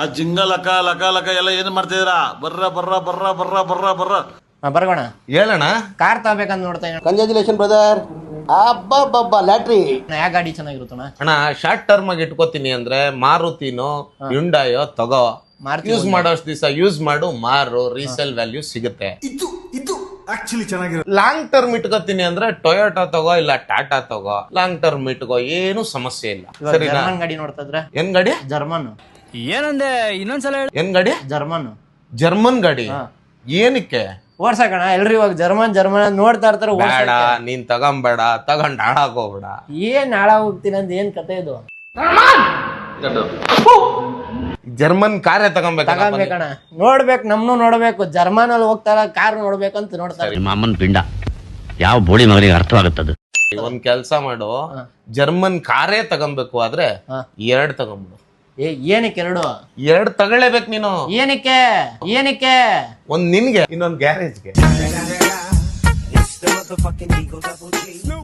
ಆ ಜಿಂಗ ಲಕ ಲಕ ಲಕ ಎಲ್ಲ ಏನ್ ಮಾಡ್ತಿದ್ದೀರಾ? ಬರ್ರ ಬರ್ರ ಬರ್ರ ಬರ್ರ ಬರ್ರ ಬರ್ರ ಬರ್ಗೋಣ. ಹೇಳಣ್ಣ. ಕಾರ್ ತಗೋಬೇಕಂತ ನೋಡ್ತಾ ಇದ್ದೀನಿ. Congratulation brother. ಅಬ್ಬಬ್ಬಬ್ಬ ಲ್ಯಾಟ್ರಿ. ಯಾವ ಗಾಡಿ ಚೆನ್ನಾಗಿರುತ್ತಣ್ಣ? ಅಣ್ಣ ಶಾರ್ಟ್ ಟರ್ಮ್ ಆಗಿ ಇಟ್ಕೋತೀನಿ ಅಂದ್ರೆ ಮಾರುತಿನೋ ಯುಂಡಾಯೋ ತಗೋ. ಯೂಸ್ ಮಾಡೋಷ್ಟು ದಿವಸ ಯೂಸ್ ಮಾಡು, ಮಾರು, ರೀಸೇಲ್ ವ್ಯಾಲ್ಯೂ ಸಿಗುತ್ತೆ. ಇದು ಆಕ್ಚುಲಿ ಚೆನ್ನಾಗಿರೋ. ಲಾಂಗ್ ಟರ್ಮ್ ಇಟ್ಕೋತೀನಿ ಅಂದ್ರೆ ಟೊಯೋಟಾ ತಗೋ ಇಲ್ಲ ಟಾಟಾ ತಗೋ. ಲಾಂಗ್ ಟರ್ಮ್ ಇಟ್ಕೋ, ಏನು ಸಮಸ್ಯೆ ಇಲ್ಲ. ಸರಿನಾ? ಜರ್ಮನ್ ಗಾಡಿ ನೋಡ್ತಾ ಇದ್ರೆ. ಏನ್ ಗಾಡಿ? ಜರ್ಮನ್. ಏನಂದೆ ಇನ್ನೊಂದ್ಸಲ ಹೇಳಿ. ಏನ್ ಗಾಡಿ? ಜರ್ಮನ್. ಜರ್ಮನ್ ಗಾಡಿ? ಏನಕ್ಕೆ ಓಡ್ಸಕಣ? ಎಲ್ರು ಇವಾಗ ಜರ್ಮನ್ ಜರ್ಮನ್ ನೋಡ್ತಾ ಇರ್ತಾರೆ. ಬೇಡ, ನೀನ್ ತಗೊಂಬೇಡ, ತಗೊಂಡ್ ಹಾಳಾಗೋಗ್ಬೇಡ. ಏನ್ ಹಾಳ ಹೋಗ್ತೀನಿ ಅಂತ ಏನ್ ಕತೆ ಇದು? ಜರ್ಮನ್ ಕಾರೇ ತಗೊಂಬೇಕಣ. ನೋಡ್ಬೇಕು, ನಮ್ನು ನೋಡ್ಬೇಕು. ಜರ್ಮನ್ ಅಲ್ಲಿ ಹೋಗ್ತಾರ, ಕಾರ್ ನೋಡ್ಬೇಕಂತ ನೋಡ್ತಾರೆ. ಮಾಮನ್ ಪಿಂಡ ಯಾವ ಬೋಳಿ ಮಗನಿಗೆ ಅರ್ಥವಾಗುತ್ತದೆ. ಒಂದ್ ಕೆಲ್ಸ ಮಾಡು, ಜರ್ಮನ್ ಕಾರೇ ತಗೊಂಬೇಕು ಆದ್ರೆ 2 ತಗೊಂಡ್ಬಿಡು. ಏನಕ್ಕೆ 2? 2 ತಗೊಳ್ಳೇಬೇಕು ನೀನು. ಏನಕ್ಕೆ? ಒಂದ್ ನಿನ್ಗೆ, ಇನ್ನೊಂದ್ ಗ್ಯಾರೇಜ್ಗೆ.